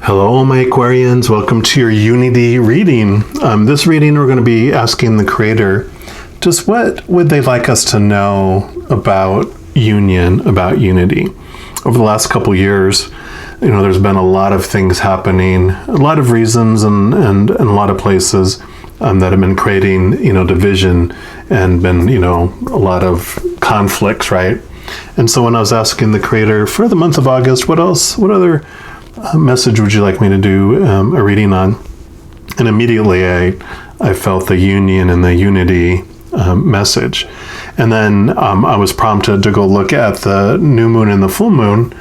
Hello, my Aquarians. Welcome to your Unity reading. This reading, we're going to be asking the Creator, just what would they like us to know about union, about unity? Over the last couple years, there's been a lot of things happening, a lot of reasons and a lot of places that have been creating, division and been, a lot of conflicts, right? And so when I was asking the Creator for the month of August, what other message would you like me to do a reading on? And immediately I felt the union and the unity message. And then I was prompted to go look at the new moon and the full moon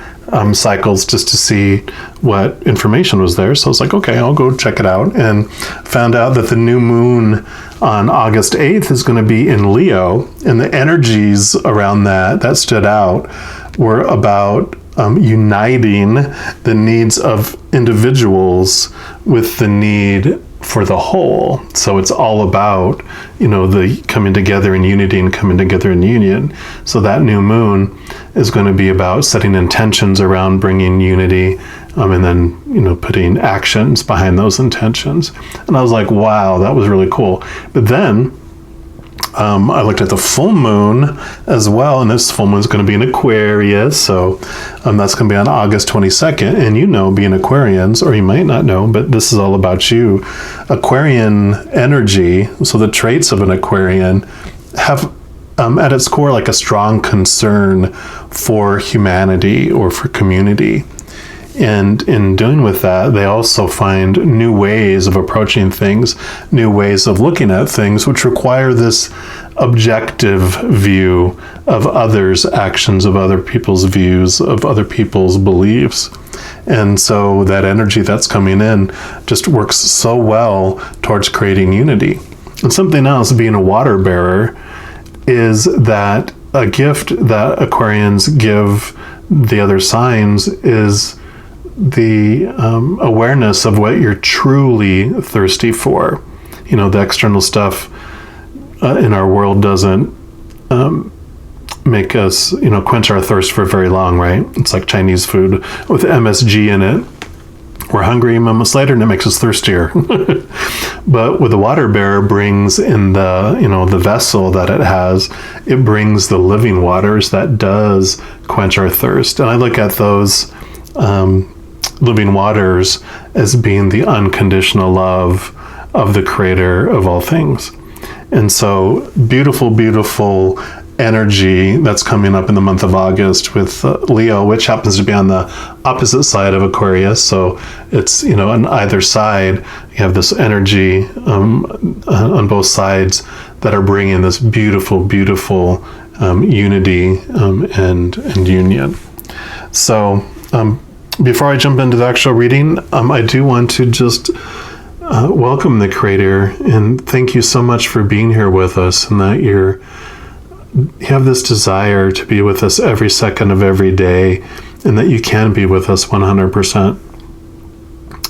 cycles just to see what information was there. So I was like, okay, I'll go check it out, and found out that the new moon on August 8th is going to be in Leo, and the energies around that stood out were about uniting the needs of individuals with the need for the whole. So it's all about, the coming together in unity and coming together in union. So that new moon is going to be about setting intentions around bringing unity, and then, putting actions behind those intentions. And I was like, wow, that was really cool. But then I looked at the full moon as well, and this full moon is going to be in Aquarius, so that's going to be on August 22nd. And being Aquarians, or you might not know, but this is all about you. Aquarian energy, so the traits of an Aquarian have at its core like a strong concern for humanity or for community. And in doing with that, they also find new ways of approaching things, new ways of looking at things, which require this objective view of others' actions, of other people's views, of other people's beliefs. And so that energy that's coming in just works so well towards creating unity. And something else, being a water bearer, is that a gift that Aquarians give the other signs is the awareness of what you're truly thirsty for. The external stuff in our world doesn't make us, quench our thirst for very long, right? It's like Chinese food with MSG in it. We're hungry moments later and it makes us thirstier. But what the water bearer brings in the vessel that it has, it brings the living waters that does quench our thirst. And I look at those living waters as being the unconditional love of the Creator of all things. And so beautiful, beautiful energy that's coming up in the month of August with Leo, which happens to be on the opposite side of Aquarius. So it's, on either side, you have this energy on both sides that are bringing this beautiful, beautiful unity and union. So before I jump into the actual reading, I do want to just welcome the Creator and thank you so much for being here with us, and that you have this desire to be with us every second of every day, and that you can be with us 100%.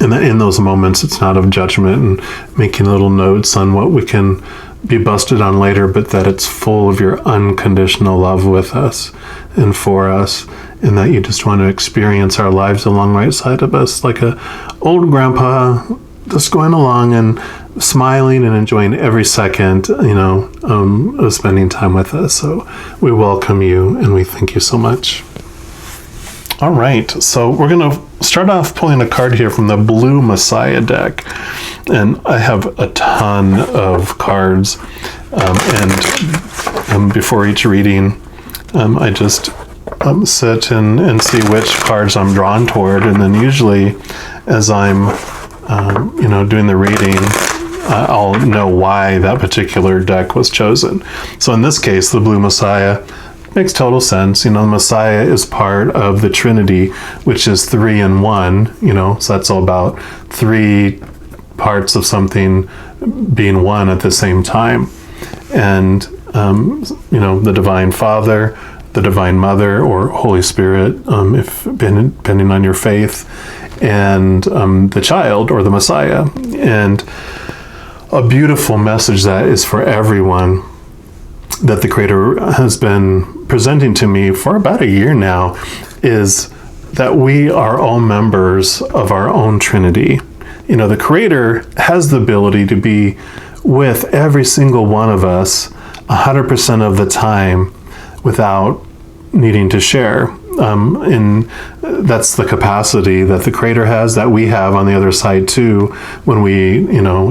And that in those moments, it's not of judgment and making little notes on what we can be busted on later, but that it's full of your unconditional love with us and for us, and that you just want to experience our lives along right side of us like a old grandpa, just going along and smiling and enjoying every second, of spending time with us. So we welcome you and we thank you so much. All right, so we're going to start off pulling a card here from the Blue Messiah deck. And I have a ton of cards. And before each reading, I just sit and see which cards I'm drawn toward. And then usually as I'm, doing the reading, I'll know why that particular deck was chosen. So in this case, the Blue Messiah makes total sense. The Messiah is part of the Trinity, which is 3 in 1, so that's all about 3 parts of something being one at the same time. And, the Divine Father, the Divine Mother, or Holy Spirit, if depending on your faith, and the child, or the Messiah. And a beautiful message that is for everyone that the Creator has been presenting to me for about a year now is that we are all members of our own Trinity. The Creator has the ability to be with every single one of us 100% of the time without needing to share. And that's the capacity that the Creator has, that we have on the other side too. When we,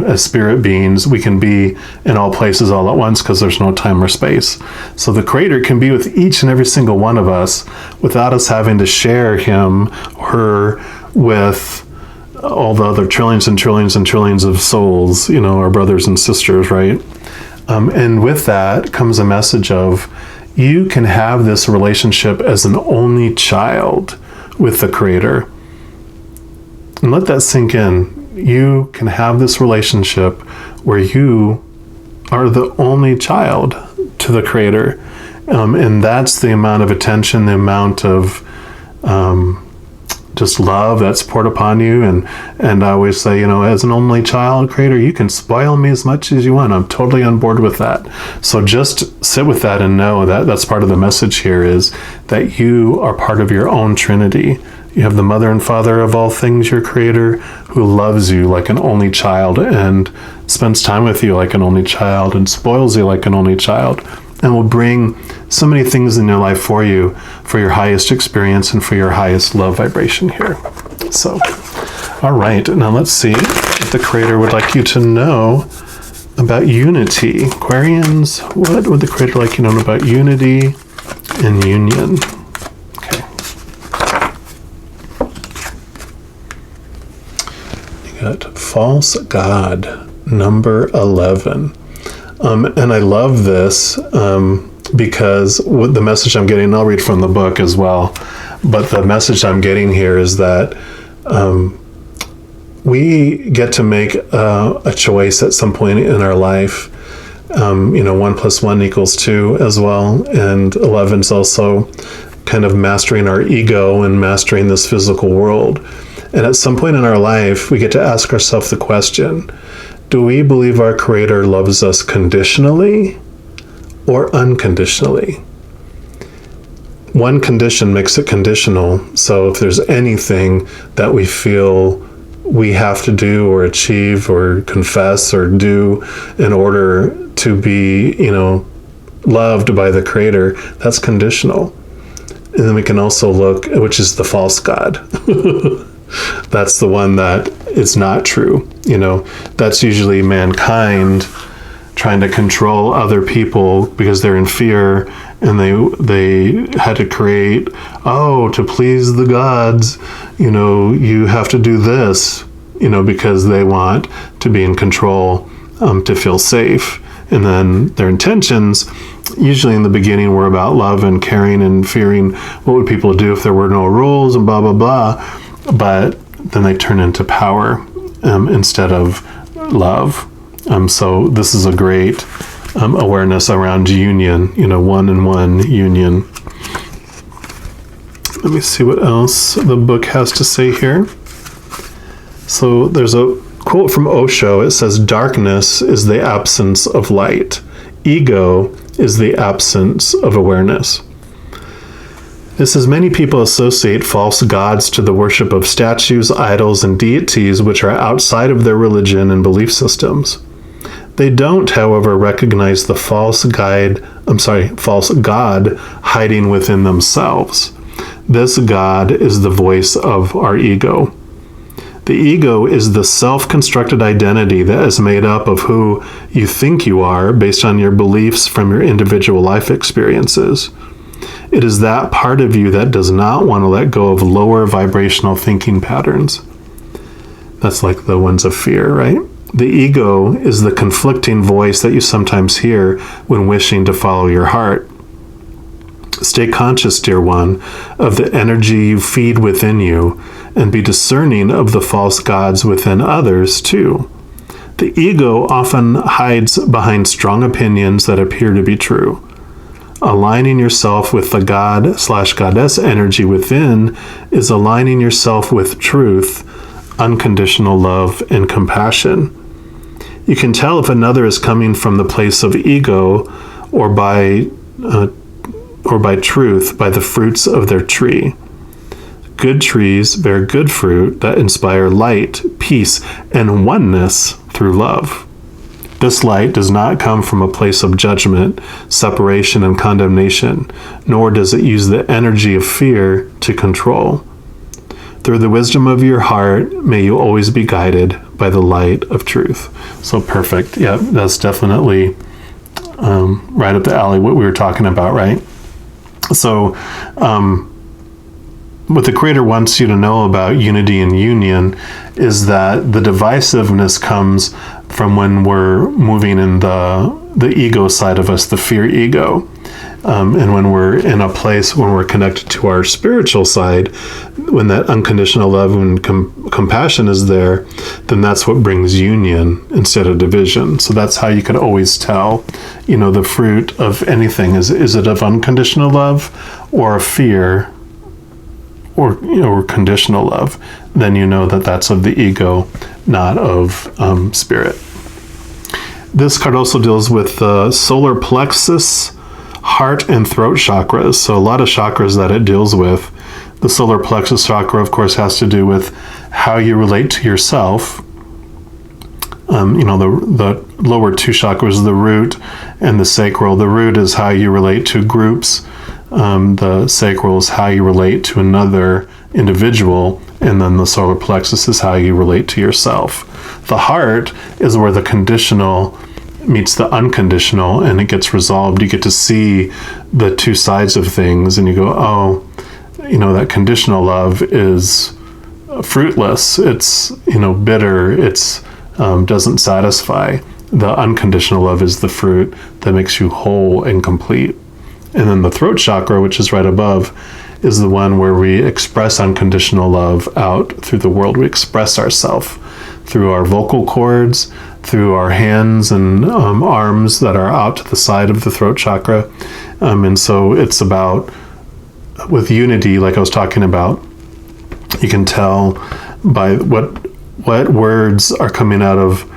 as spirit beings, we can be in all places all at once because there's no time or space. So the Creator can be with each and every single one of us without us having to share him or her with all the other trillions and trillions and trillions of souls, our brothers and sisters, right? And with that comes a message of, you can have this relationship as an only child with the Creator. And let that sink in. You can have this relationship where you are the only child to the Creator. And that's the amount of attention, the amount of just love that's poured upon you. And I always say, as an only child, Creator, you can spoil me as much as you want. I'm totally on board with that. So just sit with that and know that that's part of the message here, is that you are part of your own Trinity. You have the mother and father of all things, your Creator, who loves you like an only child and spends time with you like an only child and spoils you like an only child, and will bring so many things in your life for you, for your highest experience and for your highest love vibration here. So, all right, now let's see what the Creator would like you to know about unity. Aquarians, what would the Creator like you to know about unity and union? Okay. You got false god, number 11. And I love this because with the message I'm getting, I'll read from the book as well, but the message I'm getting here is that we get to make a choice at some point in our life. 1 + 1 = 2 as well, and 11 is also kind of mastering our ego and mastering this physical world. And at some point in our life, we get to ask ourselves the question, do we believe our Creator loves us conditionally or unconditionally? One condition makes it conditional. So if there's anything that we feel we have to do or achieve or confess or do in order to be, loved by the Creator, that's conditional. And then we can also look, which is the false god. That's the one that is not true. That's usually mankind trying to control other people because they're in fear, and they had to create, to please the gods, you have to do this, because they want to be in control, to feel safe. And then their intentions, usually in the beginning, were about love and caring and fearing what would people do if there were no rules and blah, blah, blah. But then they turn into power instead of love. So this is a great awareness around union, one and one union. Let me see what else the book has to say here. So there's a quote from Osho. It says, "Darkness is the absence of light. Ego is the absence of awareness." It says, many people associate false gods to the worship of statues, idols, and deities which are outside of their religion and belief systems. They don't, however, recognize the false god hiding within themselves. This God is the voice of our ego. The ego is the self-constructed identity that is made up of who you think you are based on your beliefs from your individual life experiences. It is that part of you that does not want to let go of lower vibrational thinking patterns. That's like the ones of fear, right? The ego is the conflicting voice that you sometimes hear when wishing to follow your heart. Stay conscious, dear one, of the energy you feed within you, and be discerning of the false gods within others, too. The ego often hides behind strong opinions that appear to be true. Aligning yourself with the God/goddess energy within is aligning yourself with truth, unconditional love, and compassion. You can tell if another is coming from the place of ego or by truth by the fruits of their tree. Good trees bear good fruit that inspire light, peace, and oneness through love. This light does not come from a place of judgment, separation, and condemnation, nor does it use the energy of fear to control. Through the wisdom of your heart, may you always be guided by the light of truth. So perfect. Yeah, that's definitely right up the alley, what we were talking about, right? So what the Creator wants you to know about unity and union is that the divisiveness comes from when we're moving in the ego side of us, the fear ego. And when we're in a place when we're connected to our spiritual side, when that unconditional love and compassion is there, then that's what brings union instead of division. So that's how you can always tell, the fruit of anything. Is it of unconditional love or of fear or conditional love? Then you know that that's of the ego, not of spirit. This card also deals with the solar plexus, heart, and throat chakras. So a lot of chakras that it deals with. The solar plexus chakra, of course, has to do with how you relate to yourself. The lower two chakras, the root and the sacral. The root is how you relate to groups. The sacral is how you relate to another individual. And then the solar plexus is how you relate to yourself. The heart is where the conditional meets the unconditional and it gets resolved. You get to see the two sides of things and you go, oh, that conditional love is fruitless. It's, bitter. It's doesn't satisfy. The unconditional love is the fruit that makes you whole and complete. And then the throat chakra, which is right above, is the one where we express unconditional love out through the world. We express ourselves through our vocal cords, through our hands and arms that are out to the side of the throat chakra. And so it's about, with unity, like I was talking about, you can tell by what words are coming out of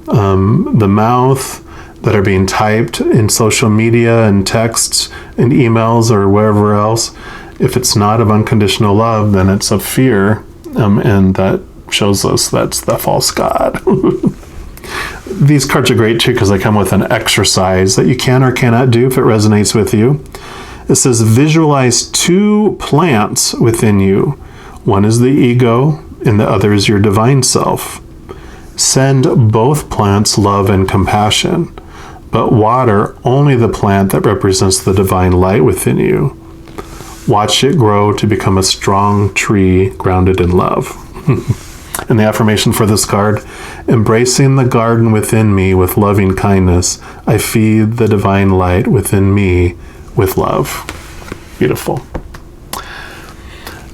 the mouth that are being typed in social media and texts and emails or wherever else. If it's not of unconditional love, then it's of fear, and that shows us that's the false god. These cards are great too because they come with an exercise that you can or cannot do if it resonates with you. It says visualize two plants within you. One is the ego and the other is your divine self. Send both plants love and compassion, but water only the plant that represents the divine light within you. Watch it grow to become a strong tree grounded in love. And the affirmation for this card, embracing the garden within me with loving kindness, I feed the divine light within me with love. Beautiful.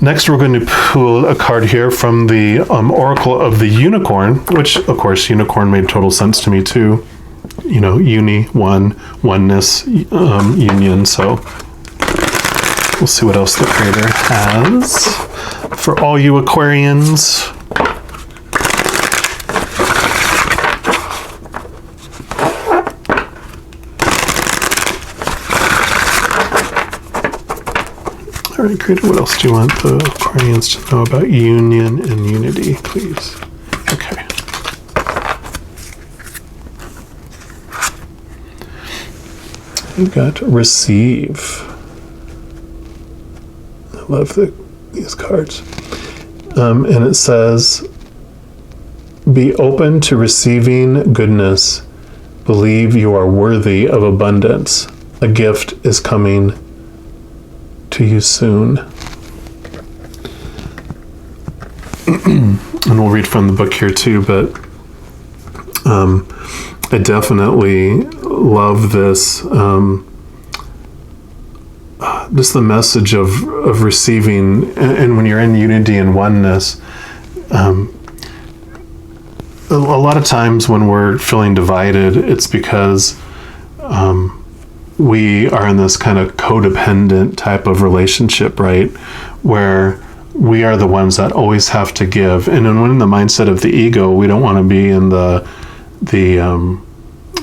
Next, we're going to pull a card here from the Oracle of the Unicorn, which, of course, unicorn made total sense to me too. Oneness, union. So we'll see what else the Creator has for all you Aquarians. All right, Creator, what else do you want the Aquarians to know about union and unity, please? Okay. We've got receive. I love these cards. And it says, be open to receiving goodness. Believe you are worthy of abundance. A gift is coming to you soon. And we'll read from the book here too, but I definitely love this. Just the message of receiving, and when you're in unity and oneness, a lot of times when we're feeling divided, it's because we are in this kind of codependent type of relationship, right? Where we are the ones that always have to give. And when in the mindset of the ego, we don't want to be in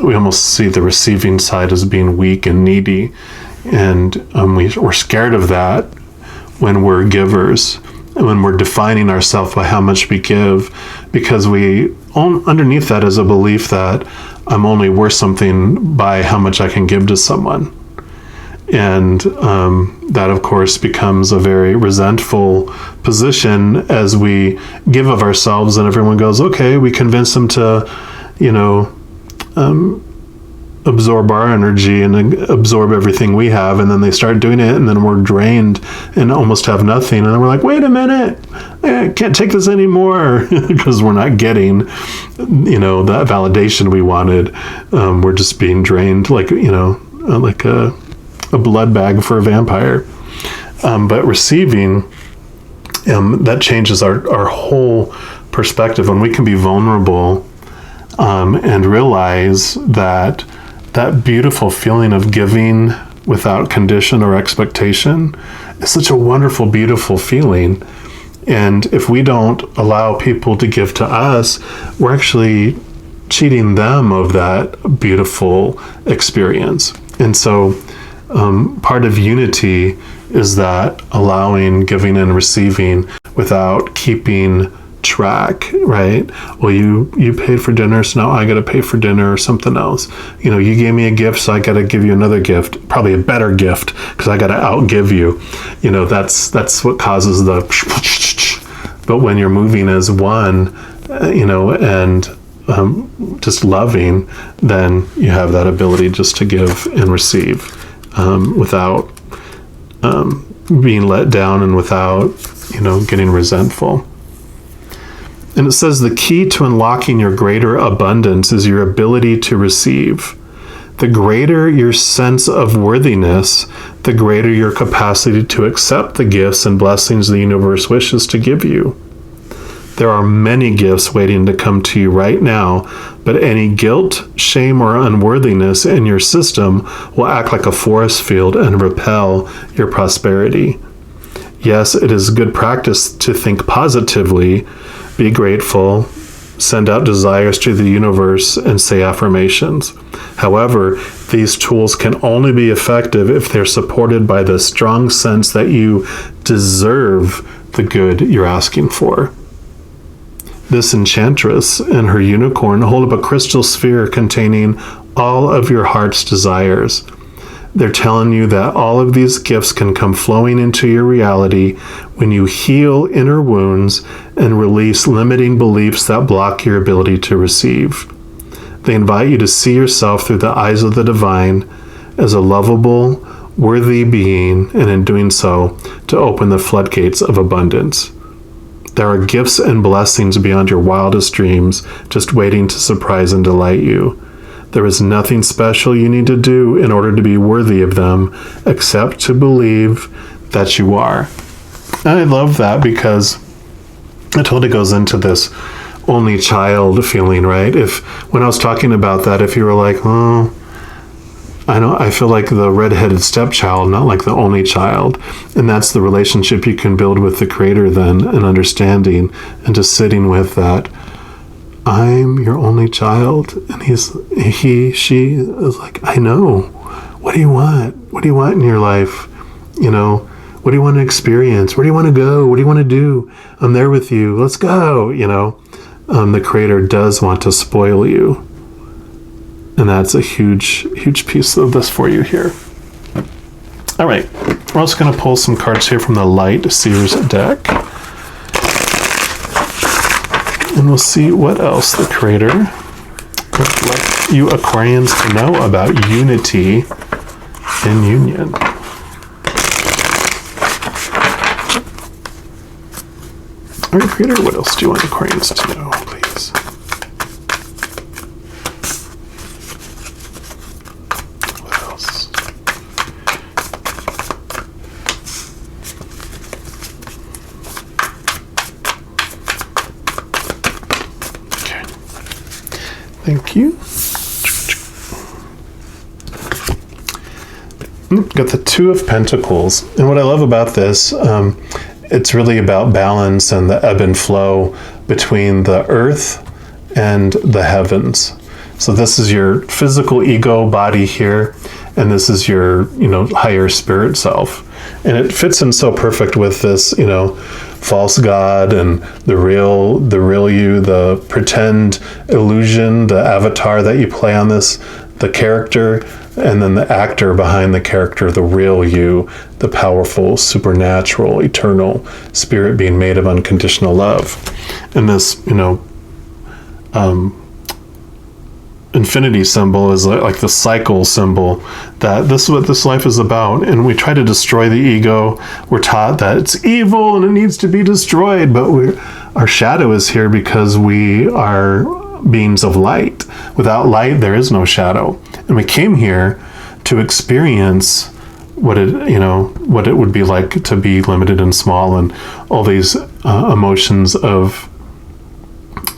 we almost see the receiving side as being weak and needy. And we're scared of that when we're givers. and when we're defining ourselves by how much we give, because underneath that is a belief that I'm only worth something by how much I can give to someone. And that, of course, becomes a very resentful position as we give of ourselves, and everyone goes, okay, we convince them to, absorb our energy and absorb everything we have, and then they start doing it, and then we're drained and almost have nothing, and then we're like, wait a minute, I can't take this anymore, because we're not getting that validation we wanted. We're just being drained like a blood bag for a vampire. But receiving, that changes our whole perspective, when we can be vulnerable and realize that beautiful feeling of giving without condition or expectation is such a wonderful, beautiful feeling. And if we don't allow people to give to us, we're actually cheating them of that beautiful experience. And so part of unity is that allowing giving and receiving without keeping track, right? Well, you paid for dinner, so now I got to pay for dinner or something else. You gave me a gift, so I got to give you another gift, probably a better gift, because I got to outgive you. That's what causes the. But when you're moving as one, and just loving, then you have that ability just to give and receive without being let down and without getting resentful. And it says the key to unlocking your greater abundance is your ability to receive. The greater your sense of worthiness, the greater your capacity to accept the gifts and blessings the universe wishes to give you. There are many gifts waiting to come to you right now, but any guilt, shame, or unworthiness in your system will act like a forest field and repel your prosperity. Yes, it is good practice to think positively, be grateful, send out desires to the universe, and say affirmations. However, these tools can only be effective if they're supported by the strong sense that you deserve the good you're asking for. This enchantress and her unicorn hold up a crystal sphere containing all of your heart's desires. They're telling you that all of these gifts can come flowing into your reality when you heal inner wounds and release limiting beliefs that block your ability to receive. They invite you to see yourself through the eyes of the divine as a lovable, worthy being, and in doing so, to open the floodgates of abundance. There are gifts and blessings beyond your wildest dreams, just waiting to surprise and delight you. There is nothing special you need to do in order to be worthy of them, except to believe that you are. And I love that, because it totally goes into this only child feeling, right? When I was talking about that, if you were like, I feel like the redheaded stepchild, not like the only child. And that's the relationship you can build with the Creator then, and understanding, and just sitting with that. I'm your only child. And she is like, I know. What do you want? What do you want in your life? What do you want to experience? Where do you want to go? What do you want to do? I'm there with you. Let's go. The Creator does want to spoil you. And that's a huge, huge piece of this for you here. All right. We're also going to pull some cards here from the Light Seers deck. And we'll see what else the Creator would like you Aquarians to know about unity and union. All right, Creator, what else do you want Aquarians to know, please? What else? Okay. Thank you. Got the Two of Pentacles. And what I love about this, it's really about balance and the ebb and flow between the earth and the heavens. So this is your physical ego body here, and this is your, higher spirit self. And it fits in so perfect with this, false god and the real you, the pretend illusion, the avatar that you play on this, the character, and then the actor behind the character, the real you, the powerful, supernatural, eternal spirit being made of unconditional love. And this, infinity symbol is like the cycle symbol, that this is what this life is about. And we try to destroy the ego. We're taught that it's evil and it needs to be destroyed, but our shadow is here because we are beings of light. Without light, there is no shadow. And we came here to experience what it would be like to be limited and small, and all these emotions of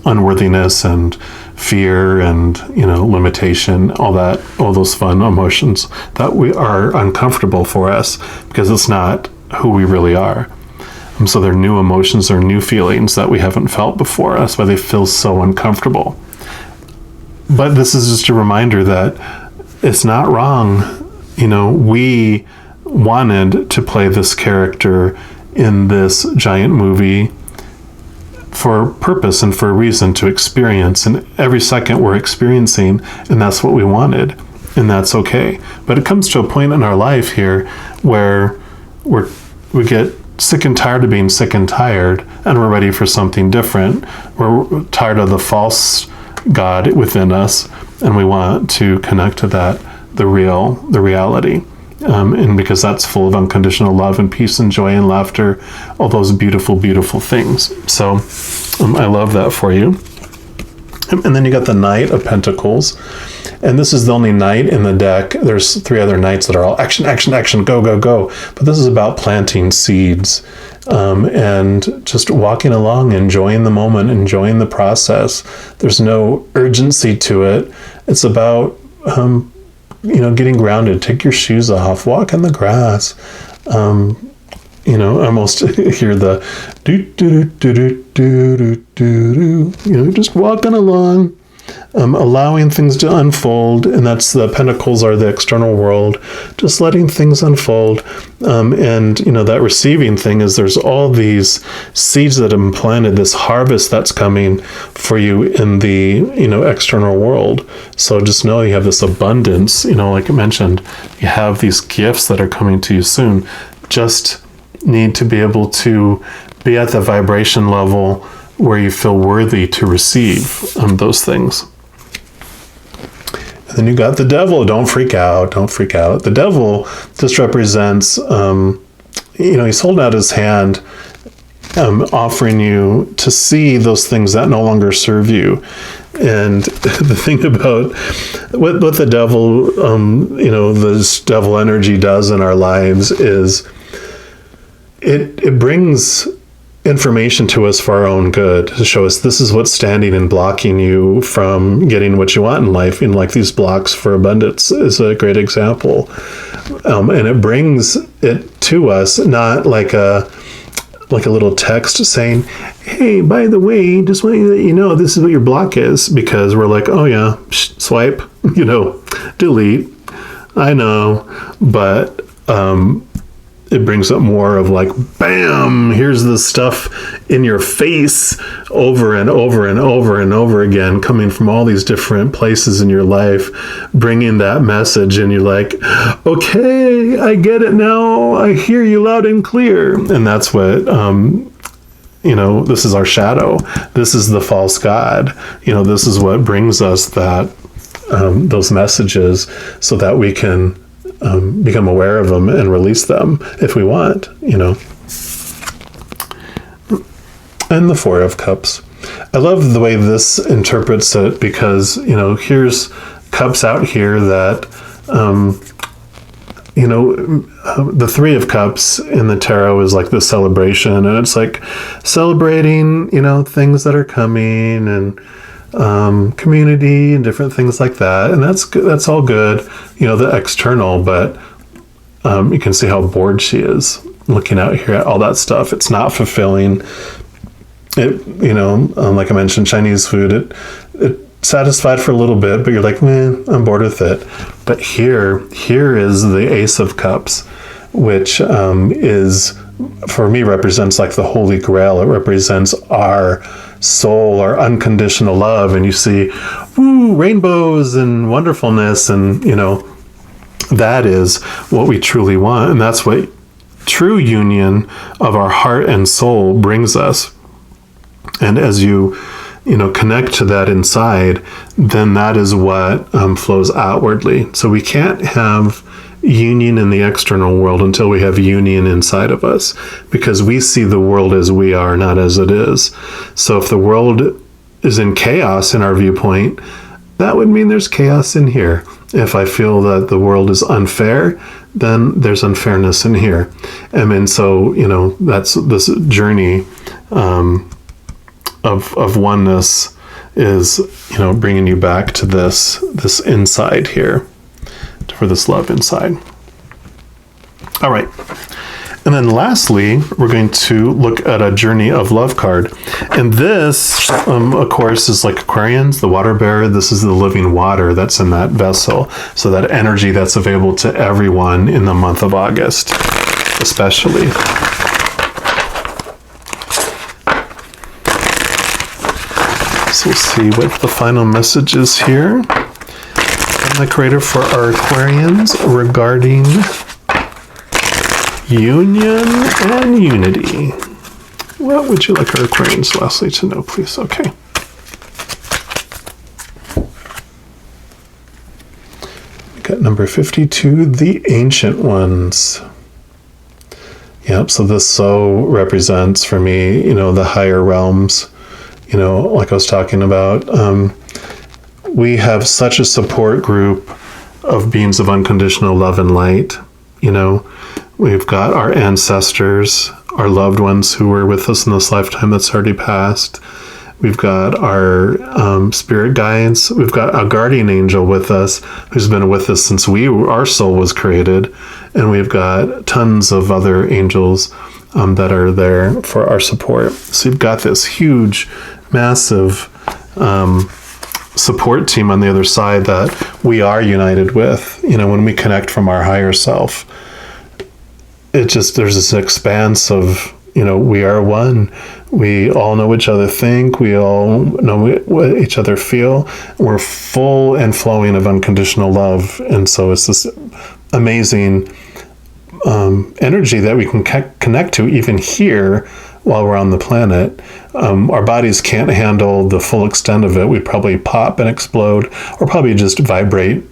unworthiness and fear and limitation, all those fun emotions that we are uncomfortable for us because it's not who we really are. So they're new emotions or new feelings that we haven't felt before. That's why they feel so uncomfortable. But this is just a reminder that it's not wrong. We wanted to play this character in this giant movie for purpose and for a reason, to experience. And every second we're experiencing, and that's what we wanted. And that's okay. But it comes to a point in our life here where we get sick and tired of being sick and tired, and we're ready for something different. We're tired of the false God within us, and we want to connect to that, the reality. And because that's full of unconditional love and peace and joy and laughter, all those beautiful, beautiful things. So I love that for you. And then you got the Knight of Pentacles. And this is the only knight in the deck. There's 3 other knights that are all action, action, action, go, go, go. But this is about planting seeds and just walking along, enjoying the moment, enjoying the process. There's no urgency to it. It's about getting grounded. Take your shoes off, walk in the grass. I almost hear the do do do do do do do. Just walking along, allowing things to unfold, and that's the pentacles are the external world. Just letting things unfold, and that receiving thing is there's all these seeds that have been planted, this harvest that's coming for you in the external world. So just know you have this abundance. Like I mentioned, you have these gifts that are coming to you soon. Just need to be able to be at the vibration level where you feel worthy to receive those things. And then you got the devil. Don't freak out. Don't freak out. The devil just represents, he's holding out his hand, offering you to see those things that no longer serve you. And the thing about what the devil, this devil energy does in our lives is it brings information to us for our own good, to show us this is what's standing and blocking you from getting what you want in life. Like these blocks for abundance is a great example. And it brings it to us, not like a little text saying, hey, by the way, just want you to let you know this is what your block is, because we're like, oh yeah, swipe, delete. I know, but it brings up more of like, bam, here's the stuff in your face over and over and over and over again, coming from all these different places in your life, bringing that message, and you're like, okay, I get it now. I hear you loud and clear. And that's what, this is our shadow. This is the false god. This is what brings us that, those messages so that we can become aware of them and release them if we want, And the Four of Cups. I love the way this interprets it because, here's cups out here that, the Three of Cups in the tarot is like the celebration, and it's like celebrating, things that are coming and community and different things like that, and that's good. That's all good, the external, but you can see how bored she is looking out here at all that stuff. It's not fulfilling. It, like I mentioned, Chinese food, it satisfied for a little bit, but you're like, I'm bored with it. But here is the Ace of Cups, which is for me, represents like the Holy Grail. It represents our soul, our unconditional love. And you see, woo, rainbows and wonderfulness. And, you know, that is what we truly want. And that's what true union of our heart and soul brings us. And as you connect to that inside, then that is what flows outwardly. So we can't have union in the external world until we have union inside of us, because we see the world as we are, not as it is. So if the world is in chaos in our viewpoint, that would mean there's chaos in here. If I feel that the world is unfair, then there's unfairness in here. And so, that's this journey of oneness is, bringing you back to this inside here, for this love inside. All right. And then lastly, we're going to look at a journey of love card. And this, of course, is like Aquarians, the water bearer. This is the living water that's in that vessel. So that energy that's available to everyone in the month of August, especially. So we'll see what the final message is here from the creator for our Aquarians regarding union and unity. What would you like our Aquarians lastly to know, please? Okay. We got number 52, the ancient ones. Yep, so this so represents for me, the higher realms, like I was talking about. We have such a support group of beings of unconditional love and light. We've got our ancestors, our loved ones who were with us in this lifetime that's already passed. We've got our spirit guides. We've got a guardian angel with us who's been with us since our soul was created. And we've got tons of other angels that are there for our support. So you've got this huge, massive support team on the other side that we are united with. When we connect from our higher self, there's this expanse of, we are one. We all know what each other think. We all know what each other feel. We're full and flowing of unconditional love. And so it's this amazing energy that we can connect to even here while we're on the planet. Our bodies can't handle the full extent of it. We probably pop and explode, or probably just vibrate,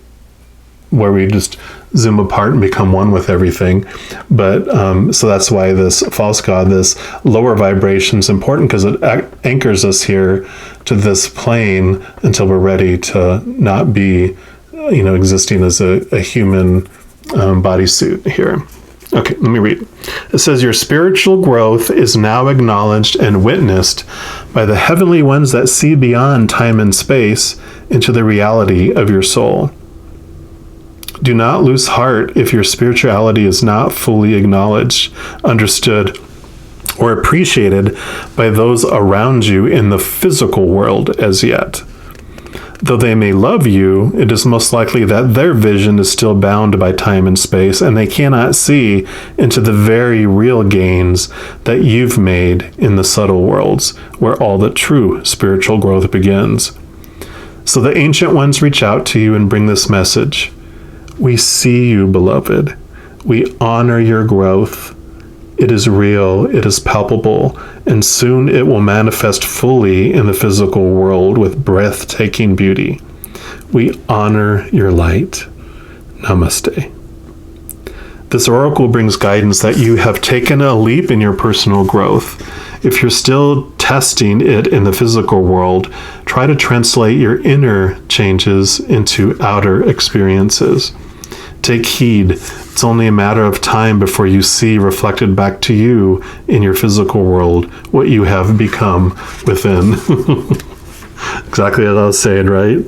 where we just zoom apart and become one with everything. But so that's why this false god, this lower vibration, is important, because it anchors us here to this plane until we're ready to not be, existing as a human bodysuit here. Okay, let me read. It says, your spiritual growth is now acknowledged and witnessed by the heavenly ones that see beyond time and space into the reality of your soul. Do not lose heart if your spirituality is not fully acknowledged, understood, or appreciated by those around you in the physical world as yet. Though they may love you, it is most likely that their vision is still bound by time and space, and they cannot see into the very real gains that you've made in the subtle worlds, where all the true spiritual growth begins. So the ancient ones reach out to you and bring this message. We see you, beloved. We honor your growth. It is real, it is palpable, and soon it will manifest fully in the physical world with breathtaking beauty. We honor your light. Namaste. This oracle brings guidance that you have taken a leap in your personal growth. If you're still testing it in the physical world, try to translate your inner changes into outer experiences. Take heed. It's only a matter of time before you see reflected back to you in your physical world what you have become within. Exactly as I was saying, right?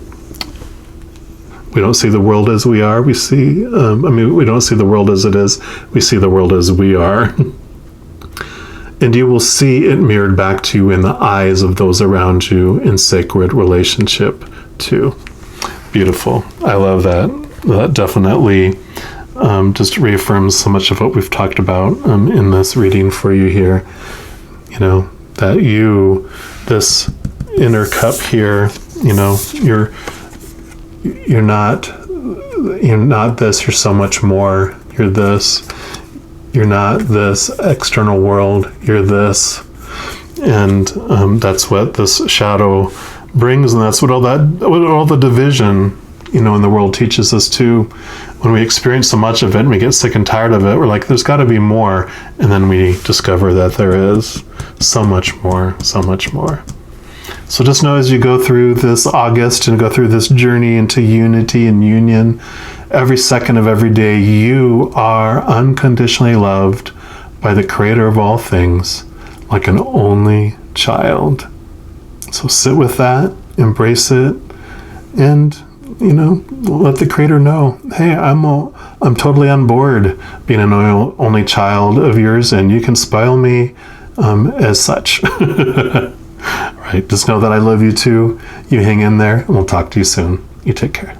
We don't see the world as we are. We see, we don't see the world as it is. We see the world as we are. And you will see it mirrored back to you in the eyes of those around you in sacred relationship too. Beautiful. I love that. That definitely just reaffirms so much of what we've talked about in this reading for you here. You know, that this inner cup here, you know, you're not this, you're so much more. You're this. You're not this external world. You're this. And that's what this shadow brings, and that's what all the division, you know, in the world teaches us too. When we experience so much of it and we get sick and tired of it, we're like, there's got to be more. And then we discover that there is so much more, so much more. So just know, as you go through this August and go through this journey into unity and union, every second of every day, you are unconditionally loved by the Creator of all things, like an only child. So sit with that, embrace it, and, you know, let the Creator know, hey, I'm totally on board being an only child of yours, and you can spoil me as such. Right? Just know that I love you too. You hang in there, and we'll talk to you soon. You take care.